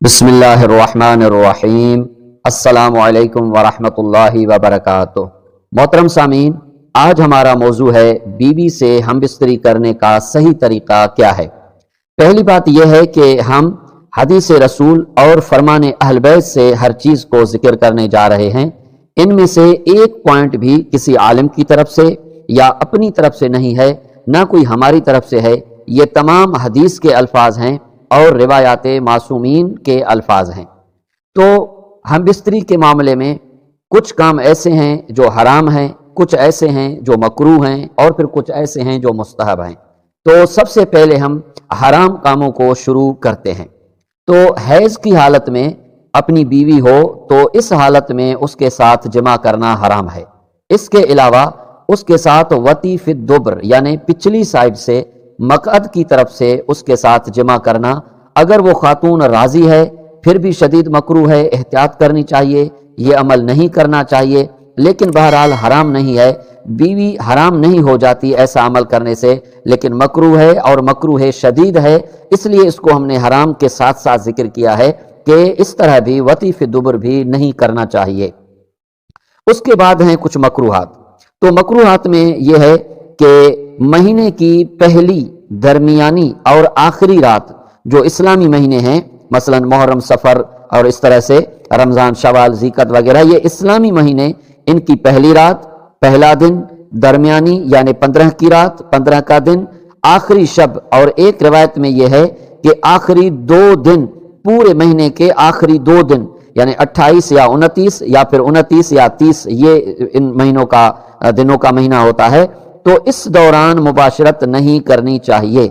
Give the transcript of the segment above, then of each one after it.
بسم اللہ الرحمن الرحیم۔ السلام علیکم ورحمۃ اللہ وبرکاتہ۔ محترم سامعین، آج ہمارا موضوع ہے بیوی سے ہم بستری کرنے کا صحیح طریقہ کیا ہے۔ پہلی بات یہ ہے کہ ہم حدیث رسول اور فرمان اہل بیت سے ہر چیز کو ذکر کرنے جا رہے ہیں۔ ان میں سے ایک پوائنٹ بھی کسی عالم کی طرف سے یا اپنی طرف سے نہیں ہے، نہ کوئی ہماری طرف سے ہے۔ یہ تمام حدیث کے الفاظ ہیں اور روایات معصومین کے الفاظ ہیں۔ تو ہم بستری کے معاملے میں کچھ کام ایسے ہیں جو حرام ہیں، کچھ ایسے ہیں جو مکروہ ہیں، اور پھر کچھ ایسے ہیں جو مستحب ہیں۔ تو سب سے پہلے ہم حرام کاموں کو شروع کرتے ہیں۔ تو حیض کی حالت میں اپنی بیوی ہو تو اس حالت میں اس کے ساتھ جمع کرنا حرام ہے۔ اس کے علاوہ اس کے ساتھ وطی فی الدبر یعنی پچھلی سائڈ سے مقعد کی طرف سے اس کے ساتھ جمع کرنا، اگر وہ خاتون راضی ہے پھر بھی شدید مکروہ ہے، احتیاط کرنی چاہیے، یہ عمل نہیں کرنا چاہیے، لیکن بہرحال حرام نہیں ہے۔ بیوی حرام نہیں ہو جاتی ایسا عمل کرنے سے، لیکن مکروہ ہے اور مکروہ شدید ہے، اس لیے اس کو ہم نے حرام کے ساتھ ساتھ ذکر کیا ہے کہ اس طرح بھی وطی فی الدبر بھی نہیں کرنا چاہیے۔ اس کے بعد ہیں کچھ مکروہات۔ تو مکروہات میں یہ ہے کہ مہینے کی پہلی، درمیانی اور آخری رات جو اسلامی مہینے ہیں، مثلا محرم، سفر اور اس طرح سے رمضان، شوال، ذیقعد وغیرہ، یہ اسلامی مہینے، ان کی پہلی رات، پہلا دن، درمیانی یعنی 15 کی رات، 15 کا دن، آخری شب، اور ایک روایت میں یہ ہے کہ آخری 2 دن، پورے مہینے کے آخری 2 دن یعنی 28 یا 29 یا پھر 29 یا 30، یہ ان مہینوں کا دنوں کا مہینہ ہوتا ہے۔ تو اس دوران مباشرت نہیں کرنی چاہیے۔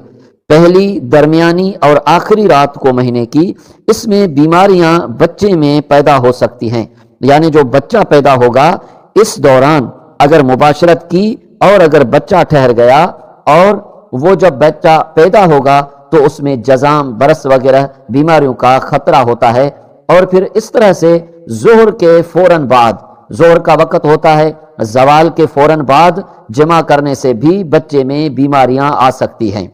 پہلی، درمیانی اور آخری رات کو مہینے کی، اس میں بیماریاں بچے میں پیدا ہو سکتی ہیں، یعنی جو بچہ پیدا ہوگا اس دوران اگر مباشرت کی اور اگر بچہ ٹھہر گیا، اور وہ جب بچہ پیدا ہوگا تو اس میں جزام، برس وغیرہ بیماریوں کا خطرہ ہوتا ہے۔ اور پھر اس طرح سے ظہر کے فوراً بعد، ظہر کا وقت ہوتا ہے، زوال کے فوراً بعد جمع کرنے سے بھی بچے میں بیماریاں آ سکتی ہیں۔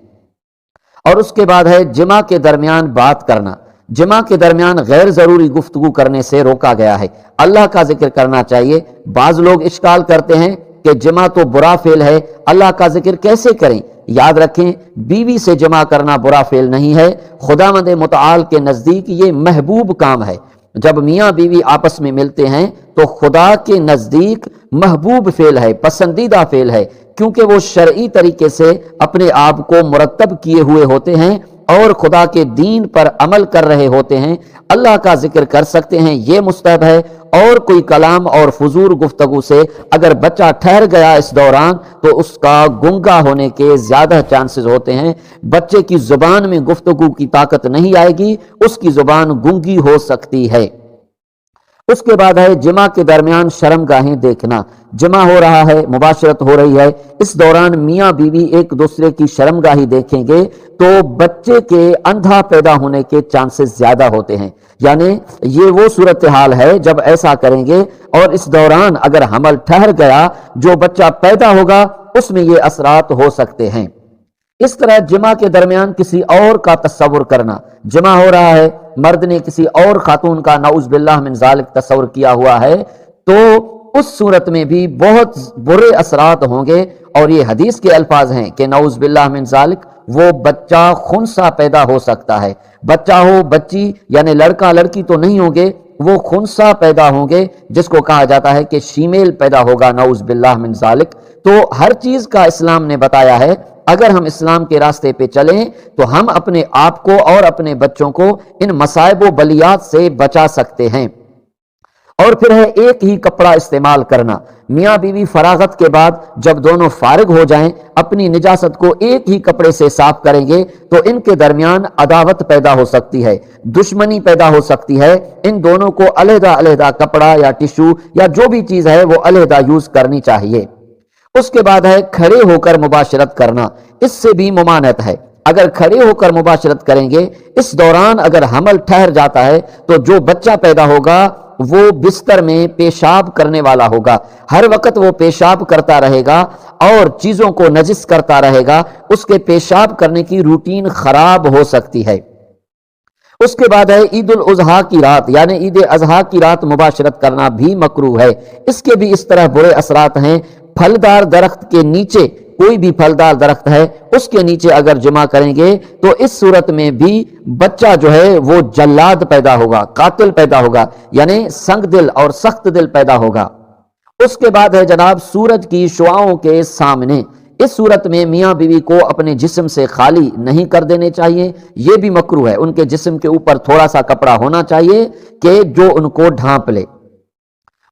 اور اس کے بعد ہے جمع کے درمیان بات کرنا۔ جمع کے درمیان غیر ضروری گفتگو کرنے سے روکا گیا ہے، اللہ کا ذکر کرنا چاہیے۔ بعض لوگ اشکال کرتے ہیں کہ جمع تو برا فعل ہے، اللہ کا ذکر کیسے کریں؟ یاد رکھیں، بیوی سے جمع کرنا برا فعل نہیں ہے، خداوند متعال کے نزدیک یہ محبوب کام ہے۔ جب میاں بیوی آپس میں ملتے ہیں تو خدا کے نزدیک محبوب فعل ہے، پسندیدہ فعل ہے، کیونکہ وہ شرعی طریقے سے اپنے آپ کو مرتب کیے ہوئے ہوتے ہیں اور خدا کے دین پر عمل کر رہے ہوتے ہیں، اللہ کا ذکر کر سکتے ہیں، یہ مستحب ہے۔ اور کوئی کلام اور فضول گفتگو سے اگر بچہ ٹھہر گیا اس دوران تو اس کا گنگا ہونے کے زیادہ چانسز ہوتے ہیں۔ بچے کی زبان میں گفتگو کی طاقت نہیں آئے گی، اس کی زبان گنگی ہو سکتی ہے۔ اس کے بعد ہے جمع کے درمیان شرم گاہیں دیکھنا۔ جمع ہو رہا ہے، مباشرت ہو رہی ہے، اس دوران میاں بیوی ایک دوسرے کی شرم گاہی دیکھیں گے تو بچے کے اندھا پیدا ہونے کے چانسز زیادہ ہوتے ہیں۔ یعنی یہ وہ صورتحال ہے جب ایسا کریں گے اور اس دوران اگر حمل ٹھہر گیا، جو بچہ پیدا ہوگا اس میں یہ اثرات ہو سکتے ہیں۔ اس طرح جمع کے درمیان کسی اور کا تصور کرنا۔ جمع ہو رہا ہے، مرد نے کسی اور خاتون کا نعوذ باللہ من ذالک تصور کیا ہوا ہے، تو اس صورت میں بھی بہت برے اثرات ہوں گے، اور یہ حدیث کے الفاظ ہیں کہ نعوذ باللہ من ذالک، وہ بچہ خنثی پیدا ہو سکتا ہے۔ بچہ ہو، بچی، یعنی لڑکا لڑکی تو نہیں ہوں گے، وہ خنثی پیدا ہوں گے، جس کو کہا جاتا ہے کہ شیمیل پیدا ہوگا، نعوذ باللہ من ذالک۔ تو ہر چیز کا اسلام نے بتایا ہے۔ اگر ہم اسلام کے راستے پہ چلیں تو ہم اپنے آپ کو اور اپنے بچوں کو ان مصائب و بلیات سے بچا سکتے ہیں۔ اور پھر ہے ایک ہی کپڑا استعمال کرنا۔ میاں بیوی فراغت کے بعد جب دونوں فارغ ہو جائیں، اپنی نجاست کو ایک ہی کپڑے سے صاف کریں گے تو ان کے درمیان عداوت پیدا ہو سکتی ہے، دشمنی پیدا ہو سکتی ہے۔ ان دونوں کو علیحدہ علیحدہ کپڑا یا ٹشو یا جو بھی چیز ہے وہ علیحدہ یوز کرنی چاہیے۔ اس کے بعد ہے کھڑے ہو کر مباشرت کرنا۔ اس سے بھی ممانعت ہے۔ اگر کھڑے ہو کر مباشرت کریں گے، اس دوران اگر حمل ٹھہر جاتا ہے تو جو بچہ پیدا ہوگا وہ بستر میں پیشاب کرنے والا ہوگا، ہر وقت وہ پیشاب کرتا رہے گا اور چیزوں کو نجس کرتا رہے گا، اس کے پیشاب کرنے کی روٹین خراب ہو سکتی ہے۔ اس کے بعد ہے عید الاضحیٰ کی رات، یعنی عید اضحیٰ کی رات مباشرت کرنا بھی مکروہ ہے۔ اس کے بھی اس طرح برے اثرات ہیں۔ پھلدار درخت کے نیچے، کوئی بھی پھلدار درخت ہے اس کے نیچے اگر جمع کریں گے تو اس صورت میں بھی بچہ جو ہے وہ جلاد پیدا ہوگا، قاتل پیدا ہوگا، یعنی سنگ دل اور سخت دل پیدا ہوگا۔ اس کے بعد ہے جناب سورج کی شعاؤں کے سامنے، اس صورت میں میاں بیوی کو اپنے جسم سے خالی نہیں کر دینے چاہیے، یہ بھی مکروہ ہے۔ ان کے جسم کے اوپر تھوڑا سا کپڑا ہونا چاہیے کہ جو ان کو ڈھانپ لے۔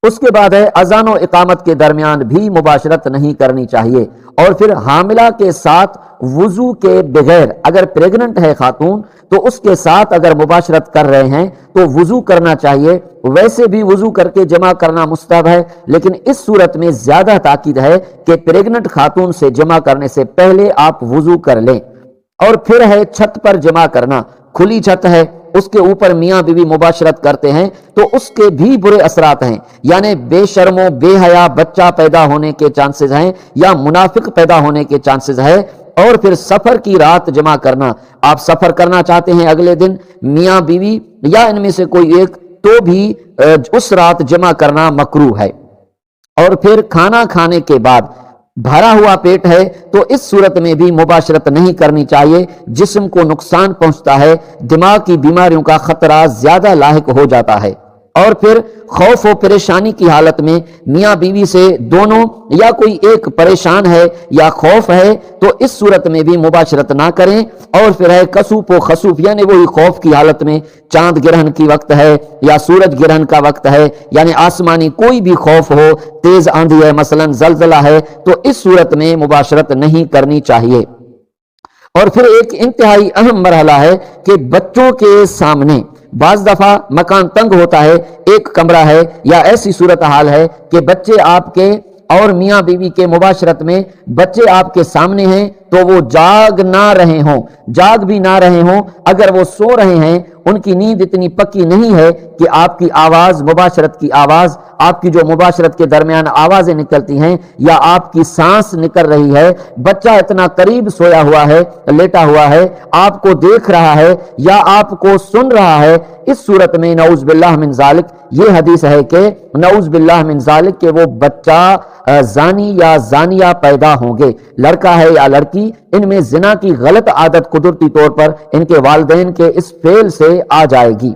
اس کے بعد ہے اذان و اقامت کے درمیان بھی مباشرت نہیں کرنی چاہیے۔ اور پھر حاملہ کے ساتھ وضو کے بغیر، اگر پریگننٹ ہے خاتون تو اس کے ساتھ اگر مباشرت کر رہے ہیں تو وضو کرنا چاہیے۔ ویسے بھی وضو کر کے جمع کرنا مستحب ہے، لیکن اس صورت میں زیادہ تاکید ہے کہ پریگننٹ خاتون سے جمع کرنے سے پہلے آپ وضو کر لیں۔ اور پھر ہے چھت پر جمع کرنا، کھلی چھت ہے اس کے اوپر میاں بیوی مباشرت کرتے ہیں تو اس کے بھی برے اثرات ہیں، یعنی بے شرم و بے حیا بچہ پیدا ہونے کے چانسز ہیں یا منافق پیدا ہونے کے چانسز ہے۔ اور پھر سفر کی رات جمع کرنا، آپ سفر کرنا چاہتے ہیں اگلے دن میاں بیوی یا ان میں سے کوئی ایک، تو بھی اس رات جمع کرنا مکروہ ہے۔ اور پھر کھانا کھانے کے بعد بھرا ہوا پیٹ ہے تو اس صورت میں بھی مباشرت نہیں کرنی چاہیے، جسم کو نقصان پہنچتا ہے، دماغ کی بیماریوں کا خطرہ زیادہ لاحق ہو جاتا ہے۔ اور پھر خوف و پریشانی کی حالت میں میاں بیوی سے دونوں یا کوئی ایک پریشان ہے یا خوف ہے تو اس صورت میں بھی مباشرت نہ کریں۔ اور پھر ہے کسوف و خسوف، یعنی وہی خوف کی حالت میں چاند گرہن کی وقت ہے یا سورج گرہن کا وقت ہے، یعنی آسمانی کوئی بھی خوف ہو، تیز آندھی ہے مثلا زلزلہ ہے، تو اس صورت میں مباشرت نہیں کرنی چاہیے۔ اور پھر ایک انتہائی اہم مرحلہ ہے کہ بچوں کے سامنے بعض دفعہ مکان تنگ ہوتا ہے، ایک کمرہ ہے یا ایسی صورتحال ہے کہ بچے آپ کے اور میاں بیوی کے مباشرت میں بچے آپ کے سامنے ہیں تو وہ جاگ نہ رہے ہوں، جاگ بھی نہ رہے ہوں، اگر وہ سو رہے ہیں، ان کی نیند اتنی پکی نہیں ہے کہ آپ کی آواز، مباشرت کی آواز، آپ کی جو مباشرت کے درمیان آوازیں نکلتی ہیں یا آپ کی سانس نکل رہی ہے، بچہ اتنا قریب سویا ہوا ہے، لیٹا ہوا ہے، آپ کو دیکھ رہا ہے یا آپ کو سن رہا ہے، اس صورت میں نعوذ باللہ من ذالک، یہ حدیث ہے کہ نعوذ باللہ من ذالک کہ وہ بچہ زانی یا زانیہ پیدا ہوں گے، لڑکا ہے یا لڑکی، ان میں زنا کی غلط عادت قدرتی طور پر ان کے والدین کے اس فعل سے آ جائے گی۔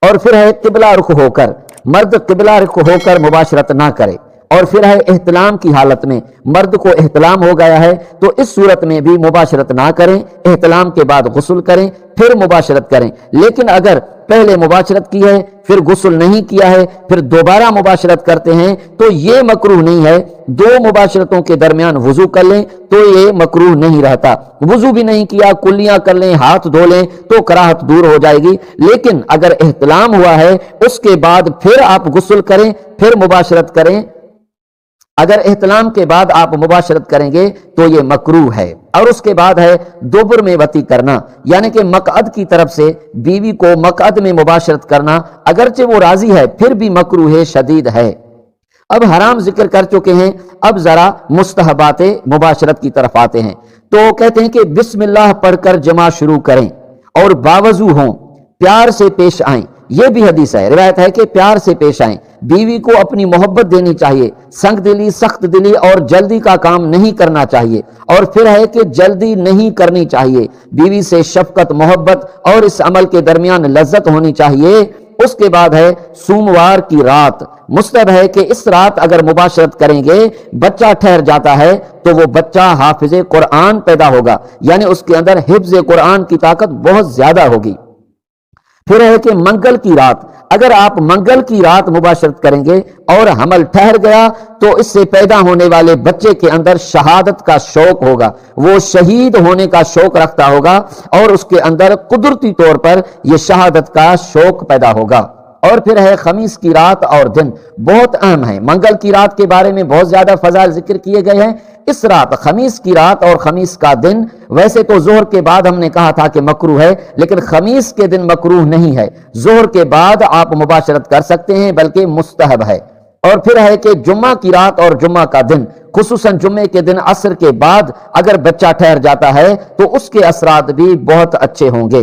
اور پھر ہے قبلہ رخ ہو کر، مرد قبلہ رخ ہو کر مباشرت نہ کرے۔ اور پھر ہے احتلام کی حالت میں، مرد کو احتلام ہو گیا ہے تو اس صورت میں بھی مباشرت نہ کریں، احتلام کے بعد غسل کریں پھر مباشرت کریں۔ لیکن اگر پہلے مباشرت کی ہے پھر غسل نہیں کیا ہے پھر دوبارہ مباشرت کرتے ہیں تو یہ مکروہ نہیں ہے۔ دو مباشرتوں کے درمیان وضو کر لیں تو یہ مکروہ نہیں رہتا، وضو بھی نہیں کیا کلیاں کر لیں، ہاتھ دھو لیں تو کراہت دور ہو جائے گی۔ لیکن اگر احتلام ہوا ہے اس کے بعد پھر آپ غسل کریں پھر مباشرت کریں، اگر احتلام کے بعد آپ مباشرت کریں گے تو یہ مکروہ ہے۔ اور اس کے بعد ہے دوبر میں وطی کرنا، یعنی کہ مقعد کی طرف سے بیوی کو مقعد میں مباشرت کرنا، اگرچہ وہ راضی ہے پھر بھی مکروہ شدید ہے۔ اب حرام ذکر کر چکے ہیں، اب ذرا مستحبات مباشرت کی طرف آتے ہیں۔ تو کہتے ہیں کہ بسم اللہ پڑھ کر جمع شروع کریں اور باوضو ہوں، پیار سے پیش آئیں، یہ بھی حدیث ہے، روایت ہے کہ پیار سے پیش آئیں، بیوی کو اپنی محبت دینی چاہیے، سنگ دلی، سخت دلی اور جلدی کا کام نہیں کرنا چاہیے۔ اور پھر ہے کہ جلدی نہیں کرنی چاہیے، بیوی سے شفقت، محبت اور اس عمل کے درمیان لذت ہونی چاہیے۔ اس کے بعد ہے سوموار کی رات، مستحب ہے کہ اس رات اگر مباشرت کریں گے بچہ ٹھہر جاتا ہے تو وہ بچہ حافظ قرآن پیدا ہوگا، یعنی اس کے اندر حفظ قرآن کی طاقت بہت زیادہ ہوگی۔ پھر ہے کہ منگل کی رات، اگر آپ منگل کی رات مباشرت کریں گے اور حمل ٹھہر گیا تو اس سے پیدا ہونے والے بچے کے اندر شہادت کا شوق ہوگا، وہ شہید ہونے کا شوق رکھتا ہوگا اور اس کے اندر قدرتی طور پر یہ شہادت کا شوق پیدا ہوگا۔ اور پھر ہے خمیس کی رات اور دن، بہت اہم ہے، منگل کی رات کے بارے میں بہت زیادہ فضائل ذکر کیے گئے ہیں۔ اس رات خمیس کی رات اور خمیس کا دن، ویسے تو ظہر کے بعد ہم نے کہا تھا کہ مکروہ ہے، لیکن خمیس کے دن مکروہ نہیں ہے، ظہر کے بعد آپ مباشرت کر سکتے ہیں بلکہ مستحب ہے۔ اور پھر ہے کہ جمعہ کی رات اور جمعہ کا دن، خصوصاً جمعے کے دن عصر کے بعد اگر بچہ ٹھہر جاتا ہے تو اس کے اثرات بھی بہت اچھے ہوں گے۔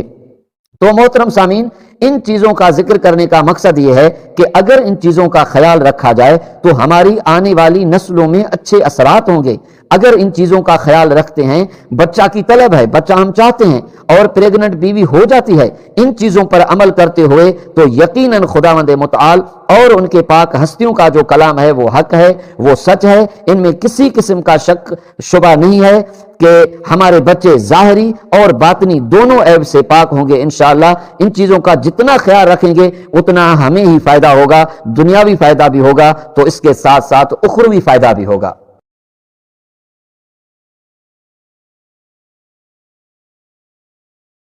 تو محترم سامعین، ان چیزوں کا ذکر کرنے کا مقصد یہ ہے کہ اگر ان چیزوں کا خیال رکھا جائے تو ہماری آنے والی نسلوں میں اچھے اثرات ہوں گے۔ اگر ان چیزوں کا خیال رکھتے ہیں، بچہ کی طلب ہے، بچہ ہم چاہتے ہیں اور پریگننٹ بیوی ہو جاتی ہے، ان چیزوں پر عمل کرتے ہوئے تو یقیناً خداوند متعال اور ان کے پاک ہستیوں کا جو کلام ہے وہ حق ہے، وہ سچ ہے، ان میں کسی قسم کا شک شبہ نہیں ہے کہ ہمارے بچے ظاہری اور باطنی دونوں عیب سے پاک ہوں گے انشاءاللہ۔ ان چیزوں کا جتنا خیال رکھیں گے اتنا ہمیں ہی فائدہ ہوگا، دنیاوی فائدہ بھی ہوگا تو اس کے ساتھ ساتھ اخروی فائدہ بھی ہوگا۔